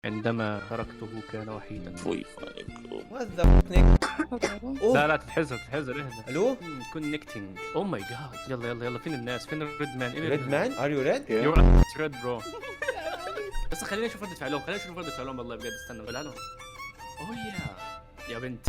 عندما تركته كان وحيدا. لا تتحزر اهدى. الو كونكتنج. اوه ماي جاد. يلا فين الناس؟ فين الريد مان؟ ريد مان ار يو ريد يور ريد برو. بس خلينا نشوف ردة فعلهم والله بجد. استنى قولها لهم. اوه يا بنت.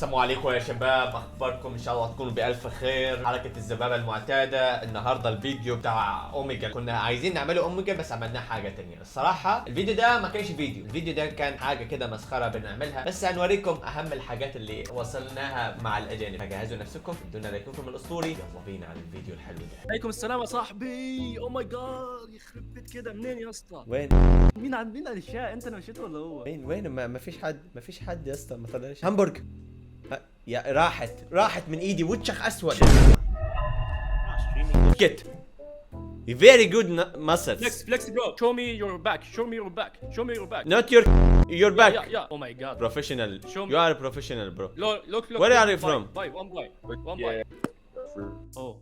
السلام عليكم يا شباب، اخباركم؟ ان شاء الله تكونوا بالف خير. حركه الذبابه المعتاده. النهارده الفيديو بتاع اوميجا، كنا عايزين نعمله اوميجا بس عملناه حاجه تانية. الصراحه الفيديو ده ما كانش فيديو، الفيديو ده كان حاجه كده مسخره بنعملها، بس هنوريكم اهم الحاجات اللي وصلناها مع الاجانب. فجهزوا نفسكم، ادونا لايككم الاسطوري. يلا بينا على الفيديو الحلو ده. عليكم السلام يا صاحبي. اوه ماي جاد، يخرب بيت كده. منين يا اسطى؟ وين مين على الشاي؟ انت اللي مشيته ولا هو؟ وين ما فيش حد يا اسطى. ما طلعش همبرج. يا راحت من ايدي. وجهك اسود. كت very good muscles. Flex bro. Show me your back. Not your back. Yeah. Oh my god. Professional. Show me. You are a professional, bro. Look. Where are you from? One boy. Oh.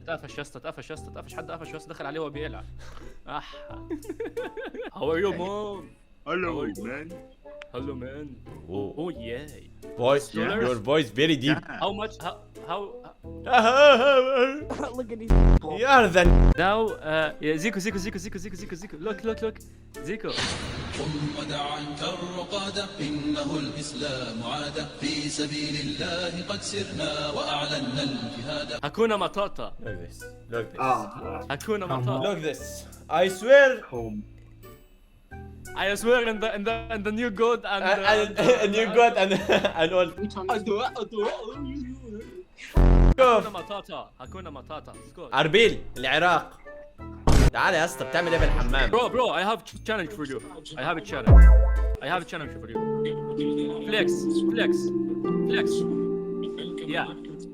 اتقفش يا اسطى، اتقفش. حد قفش يا اسطى، دخل عليه وهو بيلعب. How are you, mom? Hello man. Oh yeah. Voice, your voice very deep. How much? How? Look at these. You are the Now, Zico. Look. Zico. قم ودع عنك الرقاد إنه الإسلام عاد في سبيل الله قد سرنا وأعلنا الجهاد. Hakuna Matata. Look this. Hakuna Matata. Look this. I swear. I swear in the new god And you got and all. Hakuna Matata. Let's go. أربيل العراق. تعال يا اسطى، بتعمل ايه بالحمام؟ Bro, I have a challenge for you. I have a challenge for you. Flex. Yeah.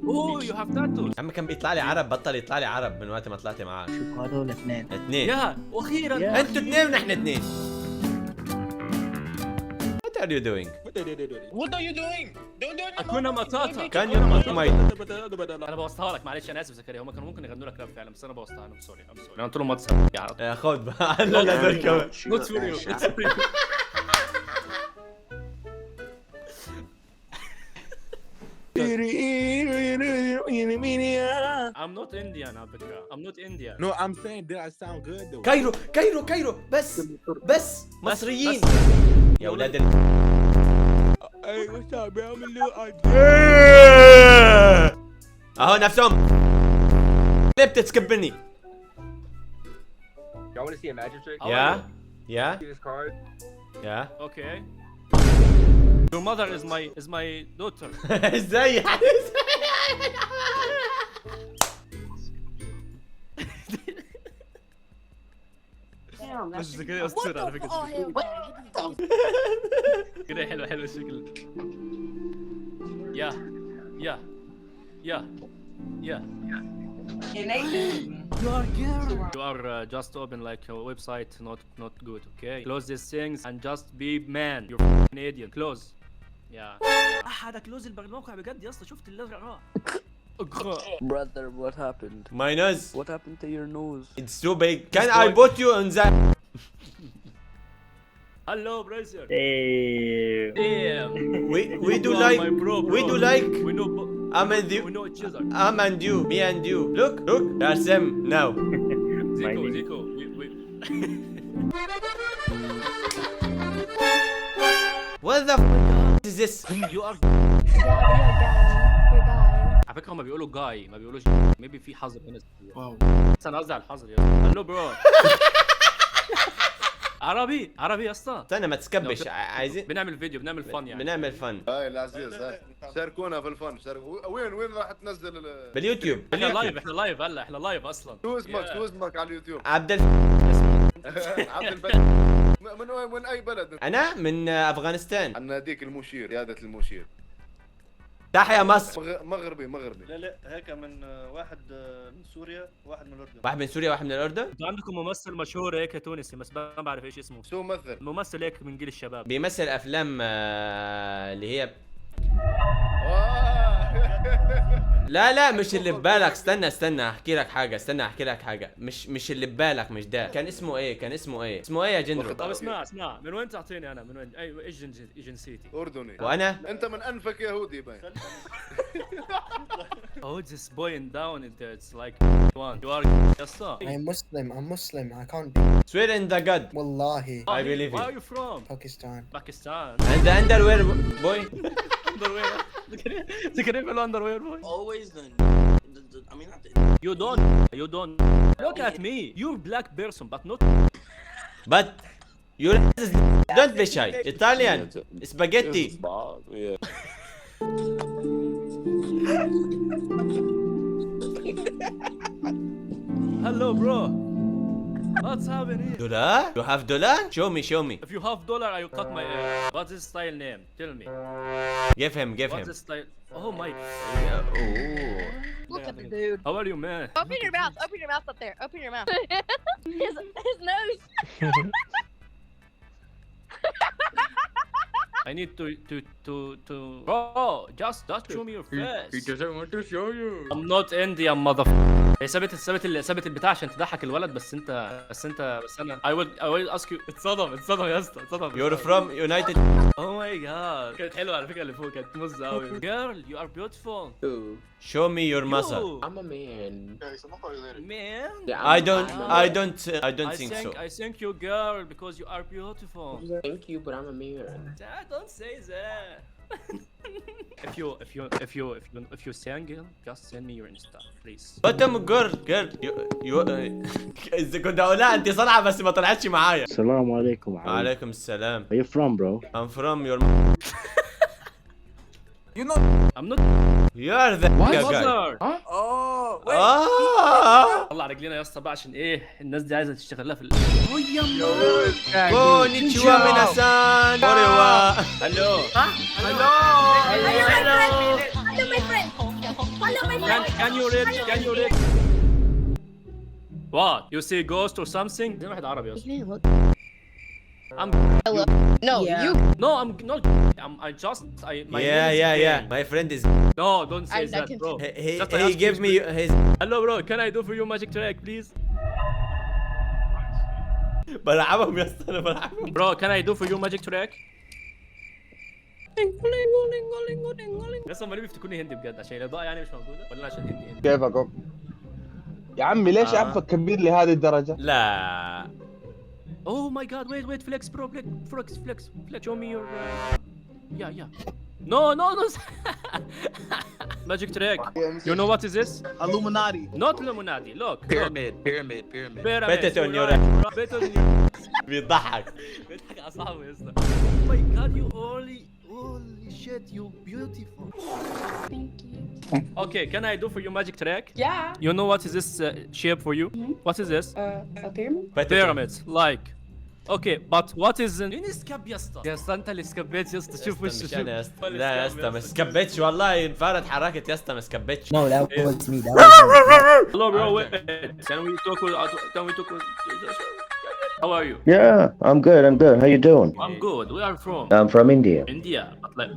Oh, you have tattoos. يا عم كان بيطلع لي عرب، بطل يطلع لي عرب من وقت ما طلعت معاه. شوف هذول اثنين. يا واخيرا. انتوا اثنين ونحن اثنين. What are you doing? What are you doing? Don't do it. Hakuna Matata. Can you انا بوظتها لك، معلش انا اسف زكريا. هم كانوا ممكن يغنوا لك راب فعلا، بس انا بوظتها. انا سوري. انا قلت لهم ما تسوي يا خد بقى. لا دول كمان. Not for you. It's for you. I'm not Indian على فكرة. I'm not Indian. No, I'm saying, did I sound good though? كايرو بس مصريين يا ولاد Hey, what's up, bro? I'm a little اهو نفسهم. ليه بتتسكبني؟ Y'all want to see a magic trick? Yeah. See this card? Yeah. Okay. Your mother is my daughter. ازاي يعني؟ بس زكريا أسطورة على فكرة. كده حلو الشكل. Yeah. You are just open like a website, not good, okay? Close these things and just be man. You're Canadian. Close. Yeah. هذا كلوز الموقع بجد يا اسطى. شفت الازرق راح. Brother, what happened? My nose. What happened to your nose? It's too big. Can I put you on that? Hello, brother. Hey. Damn. We do You are like. my bro. We do like. We know. I'm and you. We know each other. I'm and you. Me and you. Look. That's them now. Zico. We. What the f is this? You are. Yeah, we're guy. على فكرة هما بيقولوا جاي، ما بيقولوش. Maybe في حظر هنا. Wow. بس أنا قصدي على الحظر يا اسطى. هلو برو. عربي يا اسطى. استنى ما تسكبش. عايزين بنعمل فيديو، بنعمل فن يعني. بنعمل فن هاي العزيز هاي شاركونا في الفن. وين راح تنزل باليوتيوب. احنا لايف هلا. احنا لايف اصلا. شو اسمك على اليوتيوب؟ عبد عبد البلد. من اي بلد؟ انا من افغانستان. عن ناديك المشير، قيادة المشير. تحيا مصر. مغربي. لا هيك من واحد من سوريا واحد من الأردن. واحد من سوريا واحد من الاردن. انتوا عندكم ممثل مشهور هيك تونسي بس ما بعرف ايش اسمه. شو مثل؟ ممثل هيك من جيل الشباب. بيمثل افلام اللي هي لا لا مش اللي ببالك، استنى احكي لك حاجه، مش اللي ببالك، مش ده. كان اسمه ايه اسمه ايه يا جندرو؟ طب اسمع من وين تعطيني انا؟ من وين؟ ايش جنسيتي؟ اردني. وانا انت من انفك يهودي باين. Oh, this point down in there. It's like one. You are يسا. I'm Muslim. I can't. swear in the god Wallahi. I believe Where you. are you from? Pakistan. Pakistan. and the underwear boy. Underwear. You can even underwear, boy. Always then. I mean, You don't. Look at me. You're black person, but not. but you don't be shy. Italian spaghetti. Hello, bro. What's happening? Dollar? You have dollar? Show me. If you have dollar, I will cut my hair. What's his style name? Tell me. Give him. What's his style? Oh my. Oh. Look at the dude. How are you, man? Open your mouth. Open your mouth up there. Open your mouth. his nose. I need to. Bro, just show me your face. he doesn't want to show you. I'm not Indian, motherfucker. هي ثابت البتاع عشان تضحك الولد، بس انا I will ask you. اتصدم يا اسطى، اتصدم. You're from United. Oh my god. كانت حلوه على فكره اللي فوق، كانت مزه قوي. Girl, you are beautiful. Show me your muscle. You. I'm a man. Man. Yeah, I don't think so. I think you girl because you are beautiful. Thank you, but I'm a man. Don't say that. if you single, just send me your Insta, please. Bottom girl. You إذا كنت أقولها أنت صنعة بس ما طلعتش معايا. السلام عليكم. وعليكم السلام. Where you from, bro? I'm from your. I'm not. You are the guy. Mother. Oh, طلع رجلينا يا اسطى بقى عشان ايه الناس دي عايزه تشتغل لها في كونيتشوا ميناسان. أوريوا. Hello. Hello, my friend. Hello, my friend. Can you read? What? You see ghost or something? زي واحد عربي يا اسطى. I'm. No, you. No, I'm not. I just. My name is Yeah. Jane. My friend is. No, don't say I that, can bro. Just I He ask gave you me his. Hello, bro. Can I do for you magic trick, please? بلعبهم يا اسطى أنا بلعبهم. Bro, can I do for you magic trick? لسه ما بيفتكروني هندي بجد عشان الاضاءه يعني مش موجوده ولا عشان هندي. كيفك يا عمي؟ ليش عفك كبير لهذه الدرجة؟ لا. Oh my god, wait, flex, bro, flex. Show me your. Yeah. No. Magic trick. You know what is this? Illuminati. Not Illuminati. Look. pyramid. Put it on your. بيضحك. بيضحك على صاحبه يا اسطى. Oh my god, you holy shit, you beautiful. Thank you. Okay, can I do for you magic trick? Yeah. You know what is this shape for you? What is this? A pyramid? Pyramids, like. Okay, but what is مين اسكاب يا اسطى؟ يا اسطى انت اللي سكبيت يا اسطى، شوف وشه شوف. لا يا اسطى ما سكبتش والله، الفاره اتحركت يا اسطى ما سكبتش. No, that was me. Hello bro, wait. Can we talk with How are you? Yeah, I'm good. How you doing? I'm good. Where are you from? I'm from India. India.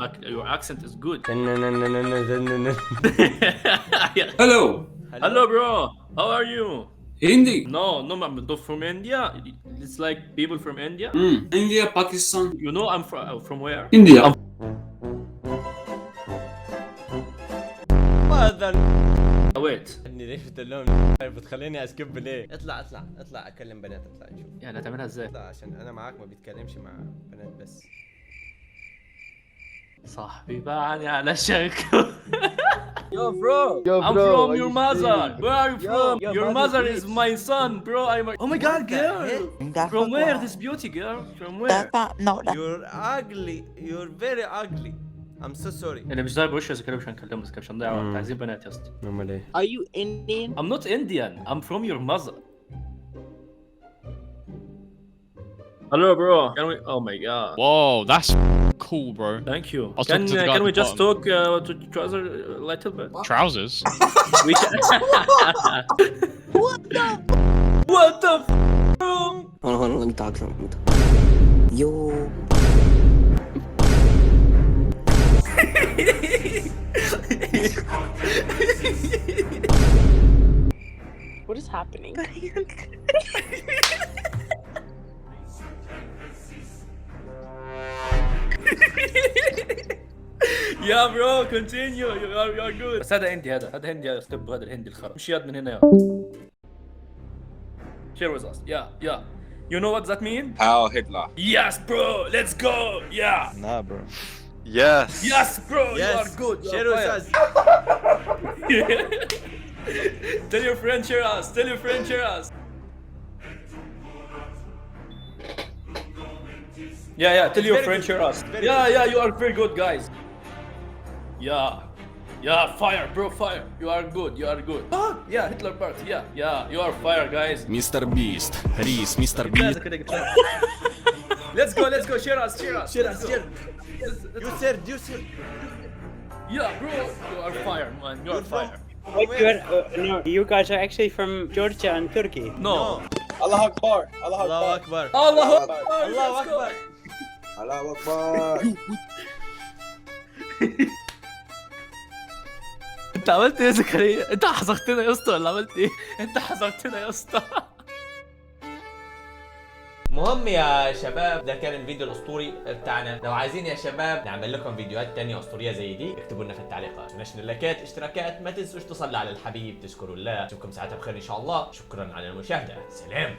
But your accent is good. Hello bro. How are you? Hindi. No, I'm not from India. It's like people from India. India, Pakistan. You know I'm from where? India. هذا. Wait. اني ليش بتلون بتخليني اسكب ليه؟ اطلع اكلم بنات، اطلع نشوف. يعني هتعملها ازاي؟ لا عشان انا معاك ما بيتكلمش مع بنات بس. صاحبي باعني على شكله. Yo bro. I'm from your mother. Where are you from? Your mother is my son, bro. Oh my god, girl. From where? This beauty girl. From where? You're ugly. You're very ugly. I'm so sorry. اللي مش ضايق وشه اذا كده مش هنكلمه، بس مش هنضيع وقت، عايزين بنات يا اسطى. امال ايه؟ Are you Indian? I'm not Indian. I'm from your mother. Hello, bro. Can we? Oh my god. Whoa, that's cool, bro. Thank you. I'll talk to the guy Can at we the just talk to trouser a little bit? Trousers? We can. What the? Hold on, let me talk something. Yo. What is happening? يا برو كونتينيو يو ار جود. بس هذا هندي، هذا هندي يا ستيب، هذا الهندي الخرا مش يد من هنا يا share with us. Yeah. You know what that mean? Heil Hitler. Yes bro, let's go. Yeah. Nah, bro. Yes bro, you are good. share with us. Tell your friend share us. Tell your friend share us. Yeah, tell your friend share us. Yeah, you are very good guys. Yeah, fire bro, fire. You are good. Yeah, Hitler part. Yeah, you are fire guys. Mr. Beast. Reese, Mr. Beast. Let's go, share us. You sir. Yeah bro, you are fire man, you are fire. No, you guys are actually from Georgia and Turkey. No. Allah Akbar. Allah Akbar. Allahu Akbar. Allah Akbar. انت عملت ايه يا زكريا؟ انت حذرتنا يا اسطى ولا عملت ايه؟ انت حذرتنا يا اسطى. مهم يا شباب، ده كان الفيديو الاسطوري بتاعنا. لو عايزين يا شباب نعمل لكم فيديوهات تانية اسطورية زي دي اكتبوا لنا في التعليقات. متنسوش اللايكات، اشتراكات، ما تنسوش تصلوا على الحبيب، تذكروا الله. اشوفكم ساعتها بخير ان شاء الله. شكرا على المشاهدة، سلام.